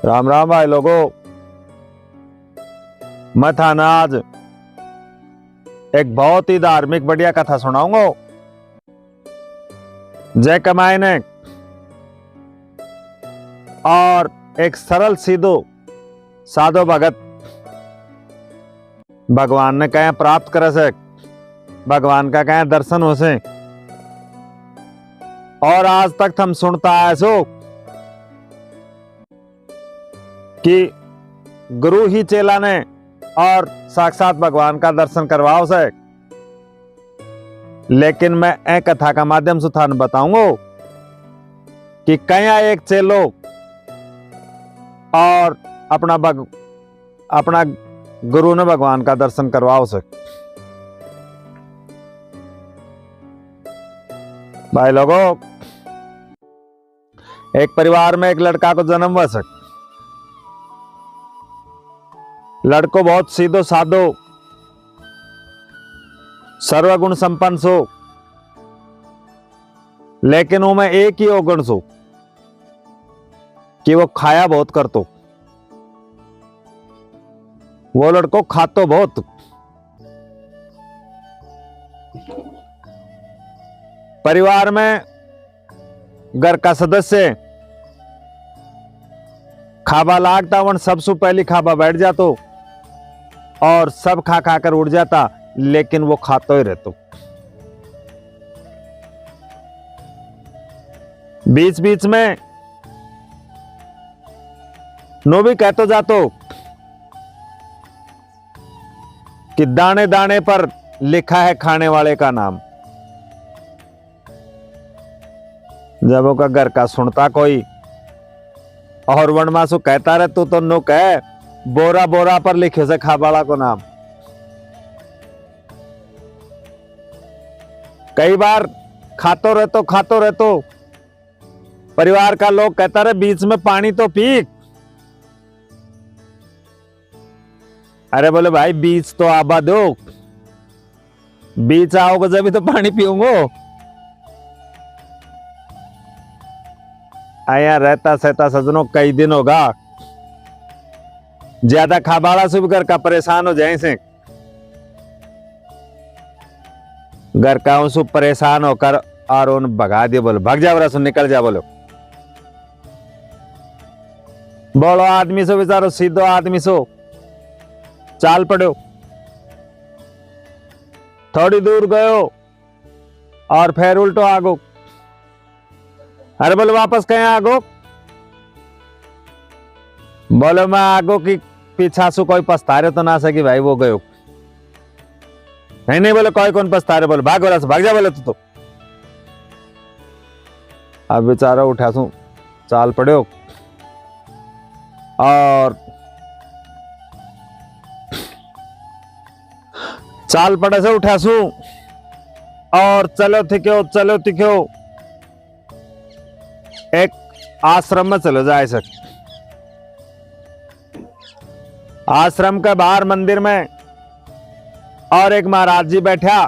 राम राम भाई लोगों। मैं थाना आज एक बहुत ही धार्मिक बढ़िया कथा सुनाऊंगा। जय कमाई ने और एक सरल सीधो साधो भगत भगवान ने कहे प्राप्त करे से, भगवान का कहे दर्शन हो से। और आज तक हम सुनता है सो कि गुरु ही चेला ने और साक्षात भगवान का दर्शन करवाओ से। लेकिन मैं एक कथा का माध्यम से थान बताऊंगा कि कया एक चेलो और अपना गुरु ने भगवान का दर्शन करवाओ से। भाई लोगों, एक परिवार में एक लड़का को जन्म हुआ सक। लड़को बहुत सीधो साधो सर्वगुण संपन्न सो, लेकिन वो में एक ही अवगुण सो कि वो खाया बहुत करतो। वो लड़को खातो बहुत। परिवार में घर का सदस्य खाबा लागता वन सबसे पहली खाबा बैठ जातो और सब खा खा कर उड़ जाता, लेकिन वो खातो ही रहतो। बीच बीच में नो भी कहतो जातो कि दाने दाने पर लिखा है खाने वाले का नाम। जब वो का घर का सुनता कोई और वनमासु कहता रहे तो नो कहे बोरा बोरा पर लिखे से खाबाड़ा को नाम। कई बार खातो रहतो परिवार का लोग कहता रहे बीच में पानी तो पी। अरे बोले भाई बीच तो आबा दो, बीच आओगे जब तो पानी पीऊंगो। आया रहता सहता सजनों कई दिन होगा, ज्यादा खाबाड़ा से भी घर का परेशान हो जाए से। घर का उनसे परेशान होकर और उन भगा दिए, बोलो भाग जा रहा निकल जा। बोलो आदमी सो बेचारो सीधो आदमी सो चाल पड़ो। थोड़ी दूर गयो और फिर उल्टो आगो। अरे बोलो वापस कहीं आगो। बोलो मैं आगो की पीछा से कोई पछतारे तो ना सकी भाई वो गयो। नहीं बोले कोई कौन पछतारे, बोले भाग बोला भाग जा बोले तो। अब बेचारा उठा सू चाल पड़ो और चाल पड़े से उठा सू और चलो थिक्यो एक आश्रम में चलो जाए सक। आश्रम के बाहर मंदिर में और एक महाराज जी बैठा।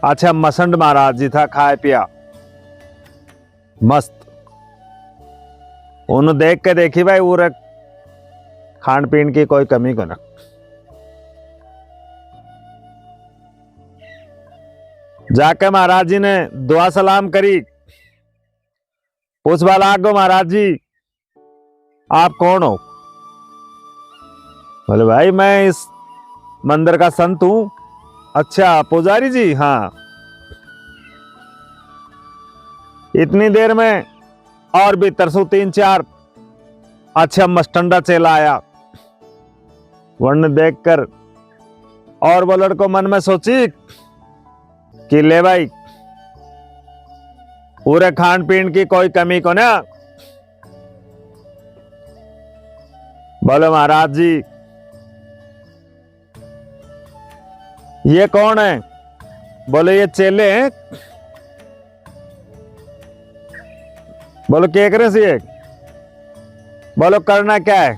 अच्छा मसंड महाराज जी था, खाए पिया मस्त। उन्हें देख के देखी भाई वो खान पीन की कोई कमी को ना। जाके महाराज जी ने दुआ सलाम करी। पूछ वाला गो महाराज जी आप कौन हो? बोले भाई मैं इस मंदिर का संत हूं। अच्छा पुजारी जी, हाँ। इतनी देर में और भी तरसो 3-4 अच्छा मस्टंडा चेला आया। वर्ण देखकर और वो लड़को मन में सोची कि ले भाई पूरे खान पीन की कोई कमी को ना। बोलो महाराज जी ये कौन है? बोले ये चेले हैं। बोलो क्या करे से ये? बोलो करना क्या है?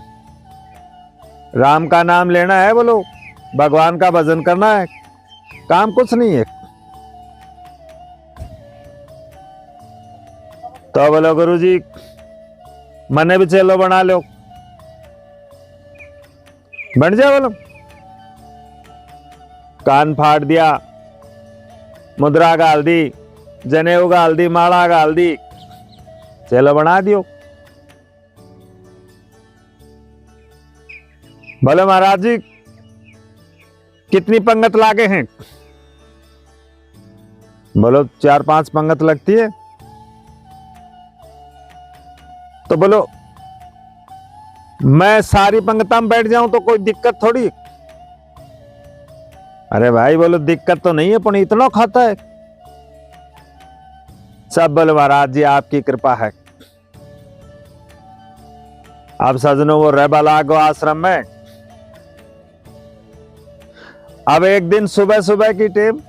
राम का नाम लेना है, बोलो भगवान का भजन करना है, काम कुछ नहीं है। तो बोलो गुरु जी मने भी चेलो बना लो, बन जाओ। बोलो कान फाड़ दिया, मुद्रा गाल दी, जनेऊ गाल दी, माला गाल दी, चेलो बना दियो। बोले महाराज जी कितनी पंगत लागे हैं? बोलो 4-5 पंगत लगती है। तो बोलो मैं सारी पंगता में बैठ जाऊं तो कोई दिक्कत थोड़ी। अरे भाई बोलो दिक्कत तो नहीं है, पर इतना खाता है। सब बोले महाराज जी आपकी कृपा है। अब सजनों वो रहबा लागो आश्रम में। अब एक दिन सुबह सुबह की टेम,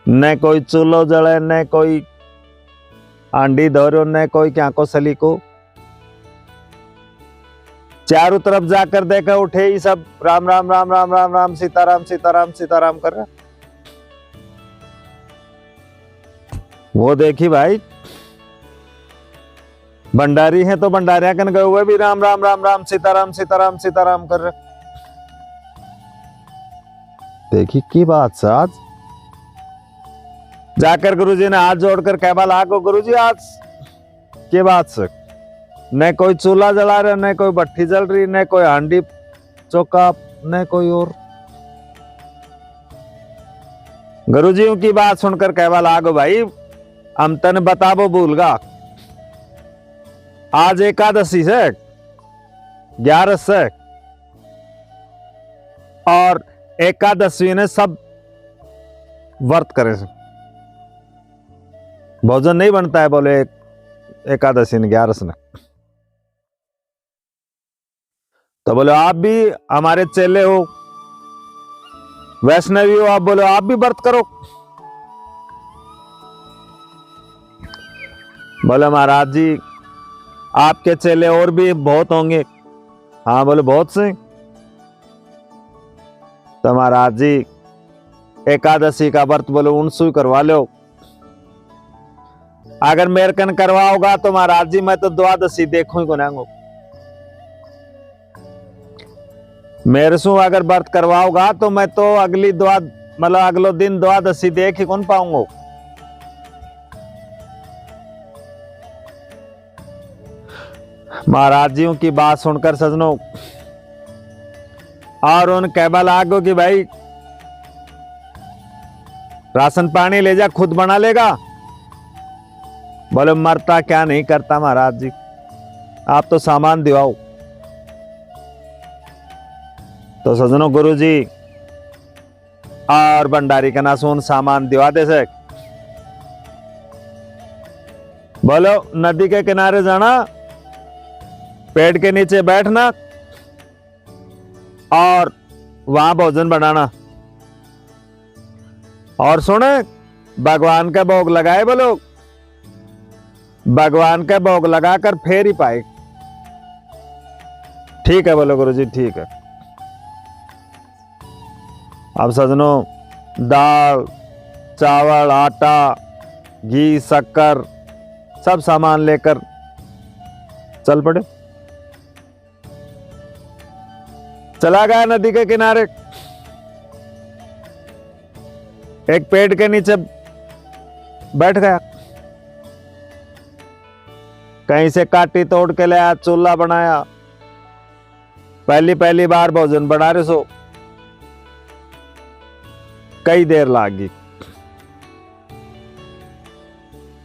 न कोई चूल्हो जले, न कोई आंडी धोरो, न कोई क्या को सली को। चारों तरफ जाकर देखा, उठे ही सब राम राम राम राम राम राम, सीताराम सीताराम सीताराम कर रहा। वो देखी भाई भंडारी है तो भंडारिया कन गए हुए भी राम राम राम राम, सीताराम सीताराम सीताराम कर रहे। देखी की बात से आज जाकर गुरुजी ने हाथ जोड़कर कहवा लागो, गुरुजी आज के बात से न कोई चूल्हा जला रहा, न कोई भट्टी जल रही, न कोई हांडी चौका, न कोई और। गुरुजियों की बात सुनकर कहवा लागो, भाई हम तन बताबो भूलगा, आज एकादशी से 11 से, और एकादशी ने सब व्रत करे से भोजन नहीं बनता है। बोले एकादशी ने 11 ने। तो बोले आप भी हमारे चेले हो, वैष्णवी हो, आप बोले आप भी व्रत करो। बोले महाराज जी आपके चेले और भी बहुत होंगे। हाँ बोले बहुत से। तो महाराज जी एकादशी का व्रत बोले उनसे करवा लो। अगर मेरे कन करवाओगा तो महाराज जी मैं तो द्वादशी देखूं ही को नांगो। मेरे से अगर व्रत करवाओगा तो मैं तो अगली मतलब अगलो दिन द्वादशी देख ही कौन पाऊंगा। महाराज जी की बात सुनकर सजनों और उन कहबा लागो कि भाई राशन पानी ले जा, खुद बना लेगा। बोले मरता क्या नहीं करता महाराज जी, आप तो सामान दिवाओ। तो सजनों गुरुजी और भंडारी का नासून सामान दिवा दे से। बोलो नदी के किनारे जाना, पेड़ के नीचे बैठना और वहां भोजन बनाना, और सुने भगवान का भोग लगाए। बोलो भगवान का भोग लगाकर फेर ही पाए। ठीक है बोलो गुरुजी ठीक है। अब सजनों दाल चावल आटा घी शक्कर सब सामान लेकर चल पड़े। चला गया नदी के किनारे, एक पेड़ के नीचे बैठ गया। कहीं से काटी तोड़ के लाया, चूल्हा बनाया। पहली बार भोजन बना रहे सो कई देर लाग गई,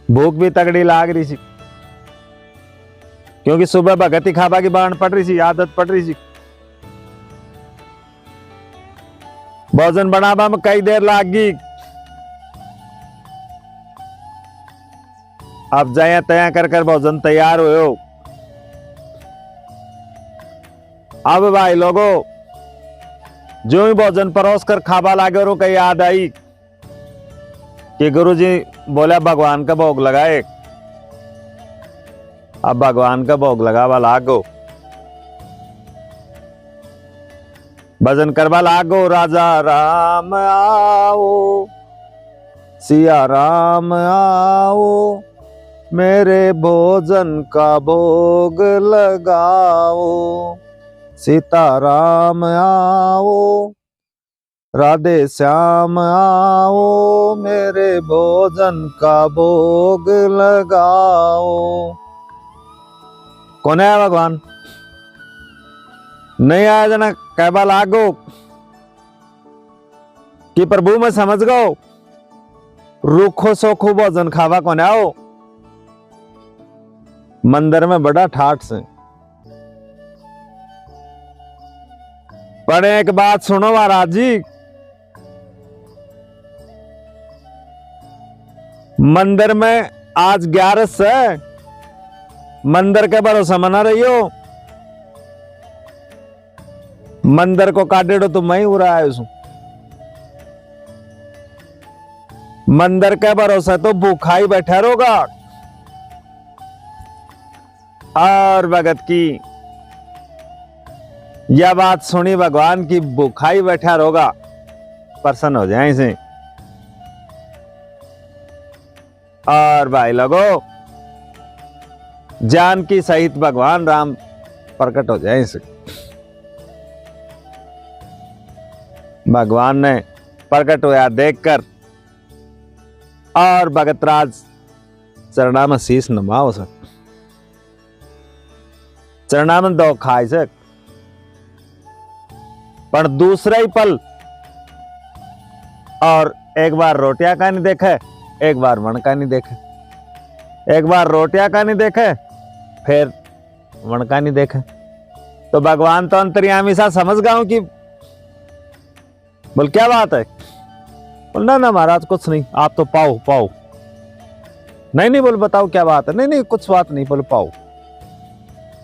भूख भी तगड़ी लाग रही थी, क्योंकि सुबह भगती खाबा की बाण पड़ रही थी, आदत पड़ रही थी। भोजन बनाबा में कई देर लाग गई। अब जया तया कर भोजन तैयार हुए हो। अब भाई लोगों जो ही भोजन परोस कर खाबा लागे और कहीं याद आई कि गुरुजी बोला भगवान का भोग लगाए। अब भगवान का भोग लगावा लागो, भजन करवा लागो। राजा राम आओ, सिया राम आओ, मेरे भोजन का भोग लगाओ। सीताराम आओ, राधे श्याम आओ, मेरे भोजन का भोग लगाओ। कौन है भगवान? नहीं आया जना कहबा लागो कि प्रभु मैं समझ गो, रूखो सोखो भोजन खावा कौन आओ। मंदिर में बड़ा ठाठ से। पर एक बात सुनो महाराज जी, मंदिर में आज 11 है, मंदिर के भरोसा मना रही हो। मंदिर को काटेड़ो तो मैं ही उड़ा है उसू। मंदिर के भरोसा तो भूखा ही बैठा रहोगा। और भगत की यह बात सुनी भगवान की, भूखा ही बैठा रहोगा, प्रसन्न हो जाए इसे। और भाई लोगों, जानकी सहित भगवान राम प्रकट हो जाए इसे। भगवान ने प्रकट होया देखकर और भगतराज चरणा में शीश नमाओ सक, चरणा में दो खाए सक। पर दूसरा ही पल और एक बार रोटिया का नहीं देखे, एक बार वन का नहीं देखे, एक बार रोटिया का नहीं देखे, फिर वन का नहीं देखे। तो भगवान तो अंतर्यामी सा समझ गया हूं कि बोल क्या बात है। बोल ना ना महाराज कुछ नहीं, आप तो पाओ पाओ। नहीं नहीं बोल बताओ क्या बात है। नहीं नहीं कुछ बात नहीं, बोल पाओ।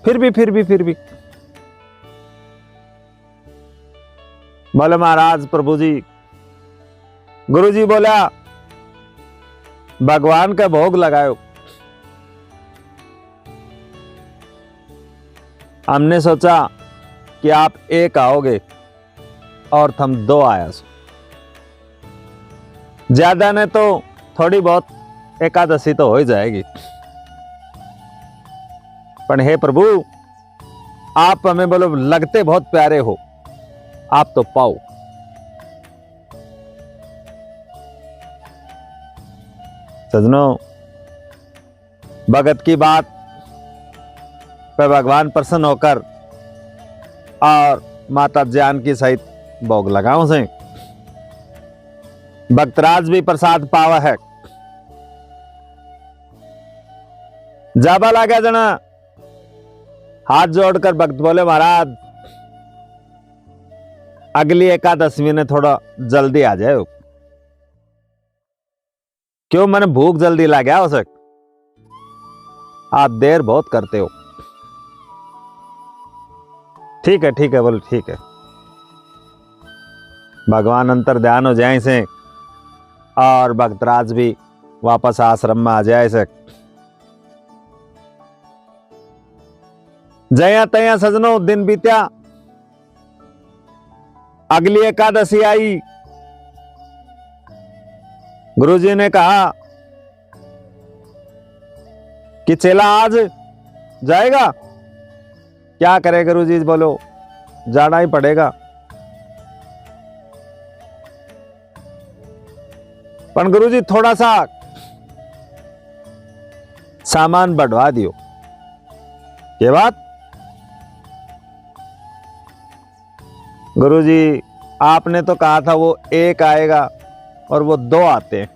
फिर भी बोले महाराज प्रभु जी, गुरु जी बोला भगवान का भोग लगाओ। हमने सोचा कि आप एक आओगे और हम 2 आया। ज्यादा ने तो थोड़ी बहुत एकादशी तो हो ही जाएगी। पर हे प्रभु, आप हमें बोलो लगते बहुत प्यारे हो, आप तो पाओ। सजनों, भगत की बात पे भगवान प्रसन्न होकर और माता जानकी सहित भोग लगाओ से। भक्तराज भी प्रसाद पावा है। जाबा लगा जना, हाथ जोड़कर भक्त बोले महाराज अगली एकादशी ने थोड़ा जल्दी आ जाए। क्यों, मैंने भूख जल्दी ला गया हो सक, आप देर बहुत करते हो। ठीक है बोले ठीक है। भगवान अंतर ध्यान हो जाए से और भक्तराज भी वापस आश्रम में आ जाए से। जया तया सजनों दिन बीत्या, अगली एकादशी आई। गुरुजी ने कहा कि चेला आज जाएगा। क्या करे गुरुजी, बोलो जाना ही पड़ेगा। पर गुरुजी थोड़ा सा सामान बढ़वा दियो। ये बात गुरुजी आपने तो कहा था वो 1 आएगा और वो 2 आते हैं।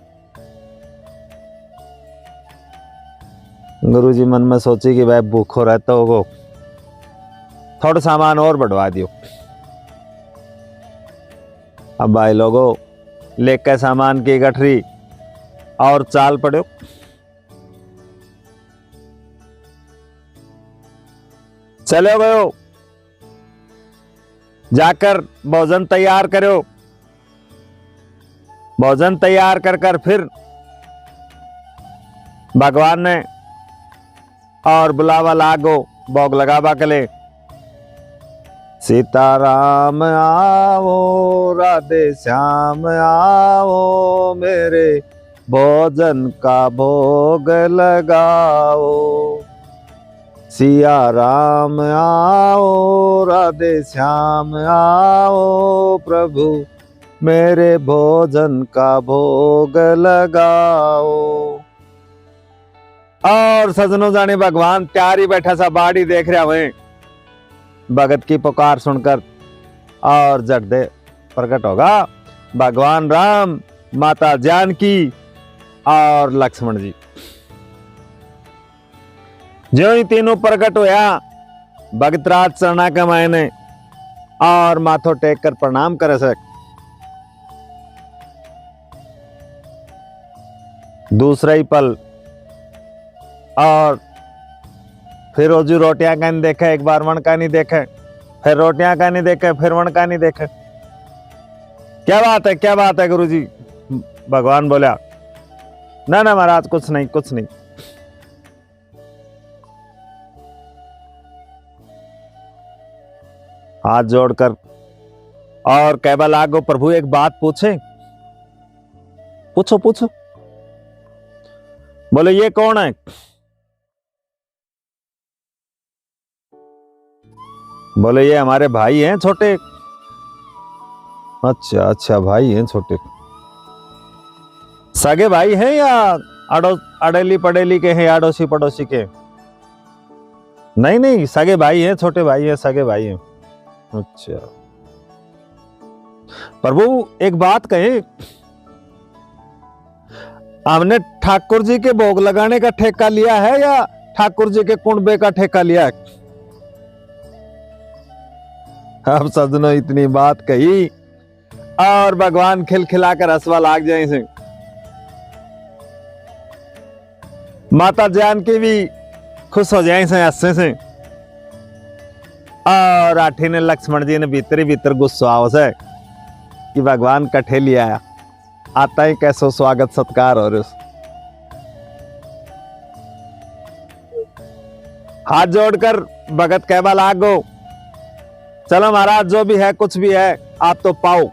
गुरुजी मन में सोची कि भाई भूखो रहता होगो, थोड़ा सामान और बढ़वा दियो। अब भाई लोगों लेकर सामान की गठरी और चाल पड़ो। चलो गयो, जाकर भोजन तैयार करो। भोजन तैयार कर फिर भगवान ने और बुलावा लागो भोग लगावा कले। सीताराम आओ, राधे श्याम आओ, मेरे भोजन का भोग लगाओ। सिया राम आओ, राधे श्याम आओ, प्रभु मेरे भोजन का भोग लगाओ। और सजनों जाने भगवान त्यारी बैठा सा बाड़ी देख रहा हुए भगत की पुकार सुनकर, और जट दे प्रकट होगा भगवान राम, माता जानकी और लक्ष्मण जी। जो ही तीनों प्रकट होया भगतराज चरणा के मायने और माथो टेक कर प्रणाम करे सक। दूसरा ही पल और फिर रोजू रोटियां का नहीं देखे, एक बार वन का नहीं देखे, फिर रोटियां का नहीं देखे, फिर वन का नहीं देखे। क्या बात है गुरुजी? भगवान बोला ना ना महाराज, कुछ नहीं कुछ नहीं। हाथ जोड़कर और कहबा लागो, प्रभु एक बात पूछे? पूछो पूछो। बोले ये कौन है? बोले ये हमारे भाई हैं छोटे। अच्छा अच्छा, भाई हैं छोटे। सगे भाई हैं या अड़ेली पड़ेली के हैं, अड़ोसी पड़ोसी के? नहीं नहीं, सगे भाई हैं, छोटे भाई हैं, सगे भाई हैं। अच्छा प्रभु एक बात कहे, हमने ठाकुर जी के भोग लगाने का ठेका लिया है या ठाकुर जी के कुंडबे का ठेका लिया है? अब सजनों इतनी बात कही और भगवान खिलखिलाकर हंसवा लाग जाए से। माता जानकी भी खुश हो जाए से हंसने से, और आठी ने लक्ष्मण जी ने भीतर भीतर गुस्सा आओ से कि भगवान कठे लिया आया, आता ही कैसो स्वागत सत्कार हो रहे। हाथ जोड़कर भगत कहवा लागो, चलो महाराज जो भी है कुछ भी है आप तो पाओ,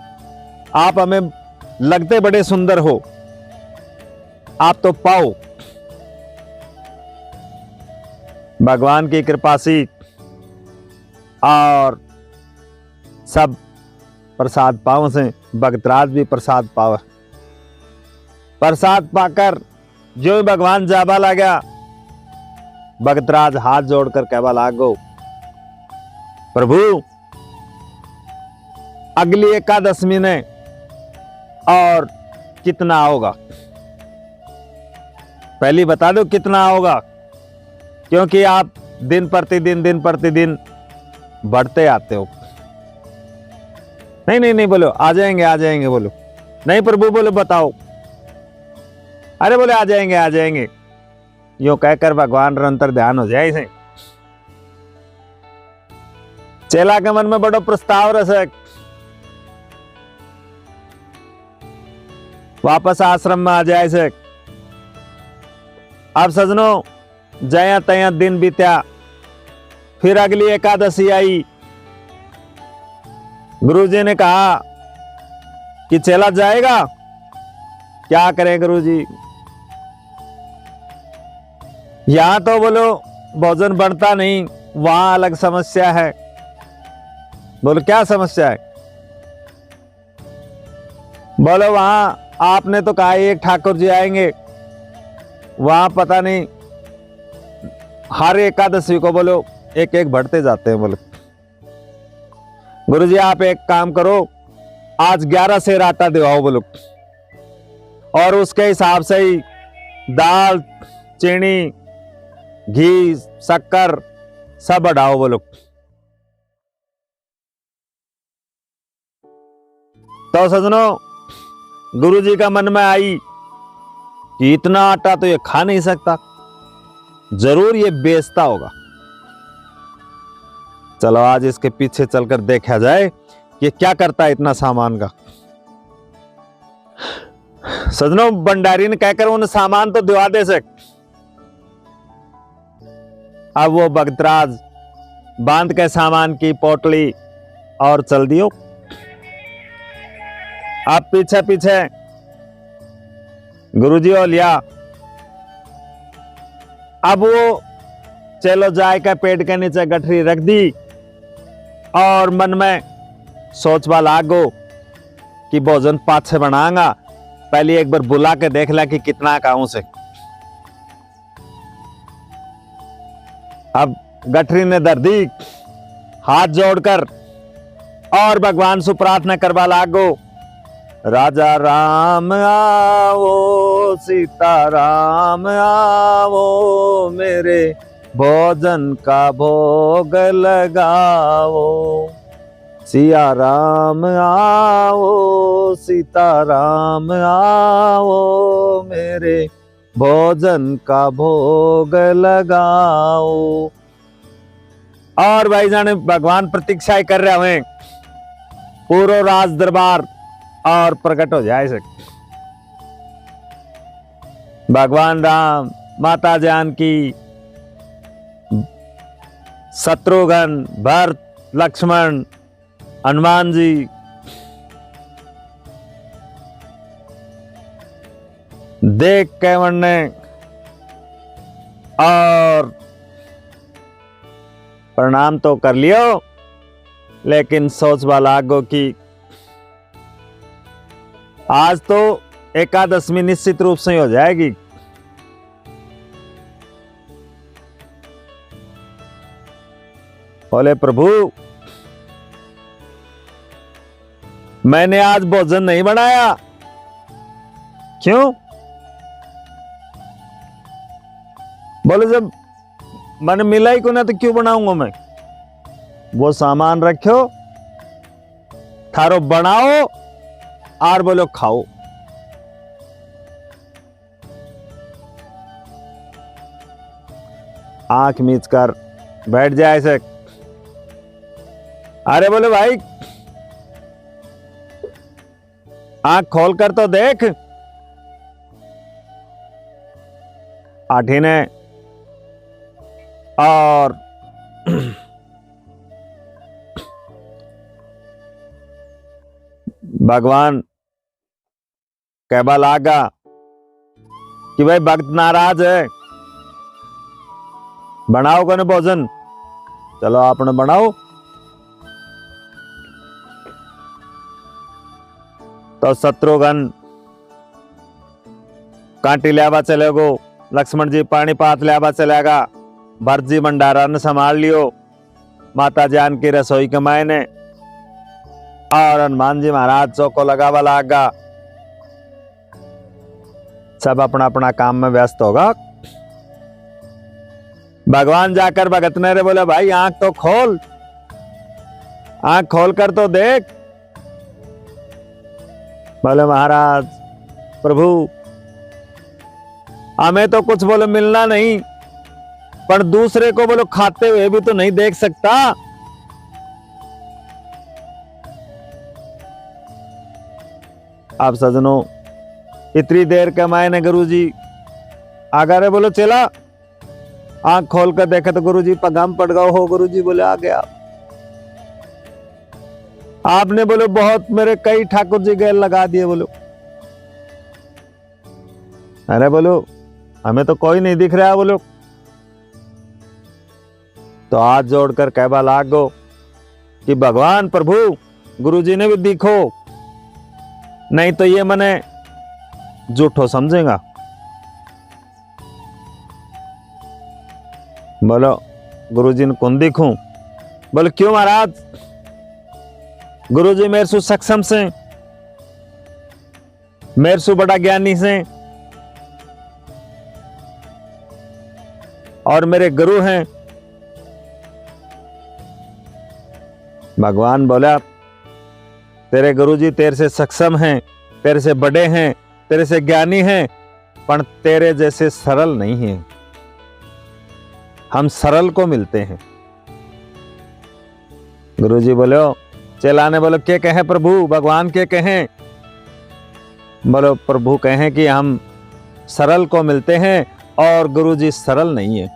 आप हमें लगते बड़े सुंदर हो, आप तो पाओ। भगवान की कृपा से और सब प्रसाद पाव से भगतराज भी प्रसाद पाव। प्रसाद पाकर जो ही भगवान जाबा लगा, भगतराज हाथ जोड़कर कहवा लागो, प्रभु अगली एकादशमी ने और कितना होगा? पहले बता दो कितना होगा, क्योंकि आप दिन प्रतिदिन बढ़ते आते हो। नहीं नहीं नहीं बोलो आ जाएंगे बोलो। नहीं प्रभु बोलो बताओ। अरे बोले आ जाएंगे। यूं कहकर भगवान निरंतर ध्यान हो जाए इसे। चेला के मन में बड़ो प्रस्ताव रसक, वापस आश्रम में आ जाए से। अब सजनों जया तया दिन बीत्या, फिर अगली एकादशी आई। गुरुजी ने कहा कि चला जाएगा, क्या करें गुरुजी? यहां तो बोलो भोजन बनता नहीं, वहां अलग समस्या है। बोलो क्या समस्या है? बोलो वहां आपने तो कहा एक ठाकुर जी आएंगे, वहां पता नहीं हर एकादशी को बोलो एक एक बढ़ते जाते हैं। बोलो गुरुजी आप एक काम करो, आज 11 सेर आटा दिवाओ बोलो, और उसके हिसाब से ही दाल चीनी घी शक्कर सब बढ़ाओ बोलो। तो सजनों गुरुजी का मन में आई कि इतना आटा तो ये खा नहीं सकता, जरूर ये बेचता होगा। चलो आज इसके पीछे चलकर देखा जाए कि क्या करता है इतना सामान का। सजनों भंडारी ने कहकर उन सामान तो दिवा दे सक। अब वो भगतराज बांध के सामान की पोटली और चल दियो। अब पीछे पीछे गुरुजी और लिया। अब वो चलो जाए का पेड़ के नीचे गठरी रख दी और मन में सोचवा लागो कि भोजन पाछे बनाऊंगा, पहले एक बार बुला के देख ला कि कितना काऊं से। अब गठरी ने धर दी, हाथ जोड़कर और भगवान से प्रार्थना करवा लागो, राजा राम आओ, सीता राम आओ, मेरे भोजन का भोग लगाओ। सिया राम आओ, सीता राम आओ, मेरे भोजन का भोग लगाओ। और भाई जाने भगवान प्रतीक्षा कर रहे हैं, पूरा राज दरबार और प्रकट हो जाए से। भगवान राम, माता जानकी, शत्रुघ्न, भरत, लक्ष्मण, हनुमान जी देख के वरने और प्रणाम तो कर लियो, लेकिन सोच वाला गो कि आज तो एकादशमी निश्चित रूप से हो जाएगी। बोले प्रभु मैंने आज भोजन नहीं बनाया, क्यों? बोले जब मन मिला ही को ना तो क्यों बनाऊंगा मैं? वो सामान रखो, थारो बनाओ और बोलो खाओ। आंख मीच कर बैठ जाए ऐसे। अरे बोले भाई आंख खोल कर तो देख। आठी ने और भगवान कहबा लागा कि भाई भक्त नाराज है, बनाओ कौन भोजन, चलो आपने बनाओ। तो शत्रुघ्न कांटी लियाबा चलेगो, लक्ष्मण जी पानी पात लियाबा चलेगा, भरत जी भंडारा ने संभाल लियो, माता जानकी रसोई के मायने, और हनुमान जी महाराज चौको लगावा लागा। सब अपना अपना काम में व्यस्त होगा। भगवान जाकर भगत ने रे बोले भाई आंख तो खोल, आंख खोल कर तो देख। बोले महाराज प्रभु हमें तो कुछ बोले मिलना नहीं, पर दूसरे को बोलो खाते हुए भी तो नहीं देख सकता। आप सजनों इतनी देर के मायने गुरुजी आगे रे बोलो चला, आंख खोल कर देखा तो गुरुजी पगाम पड़ गए हो। गुरुजी बोले आ गया। आपने बोलो बहुत मेरे कई ठाकुर जी गैल लगा दिए। बोलो अरे बोलो हमें तो कोई नहीं दिख रहा। बोलो तो हाथ जोड़कर कहबा लागो कि भगवान प्रभु गुरुजी ने भी दिखो, नहीं तो ये मने झूठो समझेगा। बोलो गुरुजी ने कौन दिखूं? बोले क्यों महाराज, गुरुजी मेरे से सक्षम से, मेरे से बड़ा ज्ञानी से, और मेरे गुरु हैं। भगवान बोला तेरे गुरुजी तेरे से सक्षम हैं, तेरे से बड़े हैं, तेरे से ज्ञानी हैं, पर तेरे जैसे सरल नहीं हैं। हम सरल को मिलते हैं। गुरुजी बोलो चेलाने बोलो क्या कहें प्रभु? भगवान क्या कहें? बोलो प्रभु कहें कि हम सरल को मिलते हैं और गुरुजी सरल नहीं है।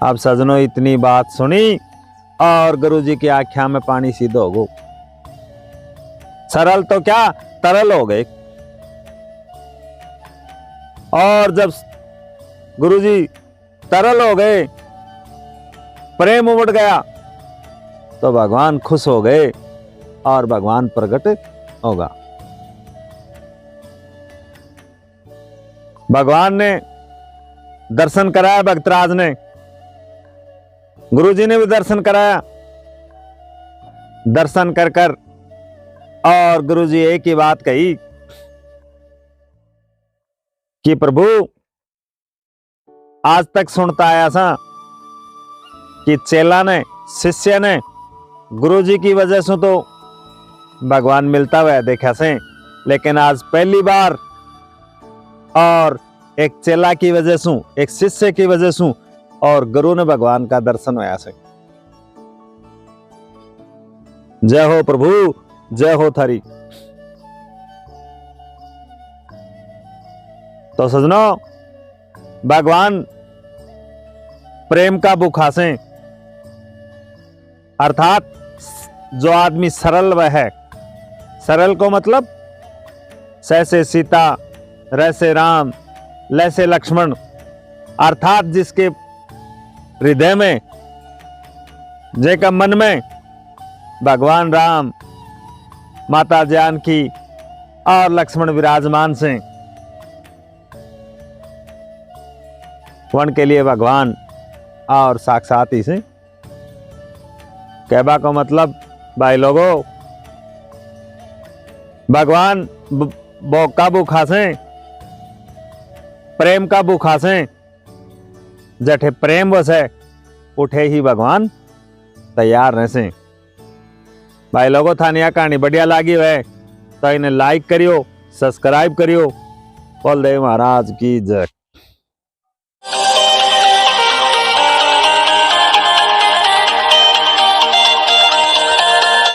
अब सजनों इतनी बात सुनी और गुरुजी की आंखों में पानी सीधा हो गया। सरल तो क्या तरल हो गए। और जब गुरुजी तरल हो गए, प्रेम उमड़ गया, तो भगवान खुश हो गए और भगवान प्रकट होगा। भगवान ने दर्शन कराया, भक्तराज ने, गुरुजी ने भी दर्शन कराया। दर्शन कर कर और गुरुजी एक ही बात कही कि प्रभु, आज तक सुनता आया था कि चेला ने, शिष्य ने गुरुजी की वजह से तो भगवान मिलता हुआ देखा से, लेकिन आज पहली बार और एक चेला की वजह से, एक शिष्य की वजह से और गुरु ने भगवान का दर्शन होया से। जय हो प्रभु, जय हो थारी। तो सजनों, भगवान प्रेम का भूखा से, अर्थात जो आदमी सरल वह है, सरल को मतलब सैसे सीता, रैसे राम, लैसे लक्ष्मण, अर्थात जिसके हृदय में, जेका मन में भगवान राम, माता जानकी और लक्ष्मण विराजमान से, वन के लिए भगवान और साक्षात ही से कहबा को मतलब भाई लोगों, भगवान भोग का भूखा से, प्रेम का भूखा से, जठे प्रेम वसे उठे ही भगवान तैयार रह से। भाई लोगों, थानी यह कहानी बढ़िया लगी है तो इन्हें लाइक करियो, सब्सक्राइब करियो। बोल देव महाराज की जय।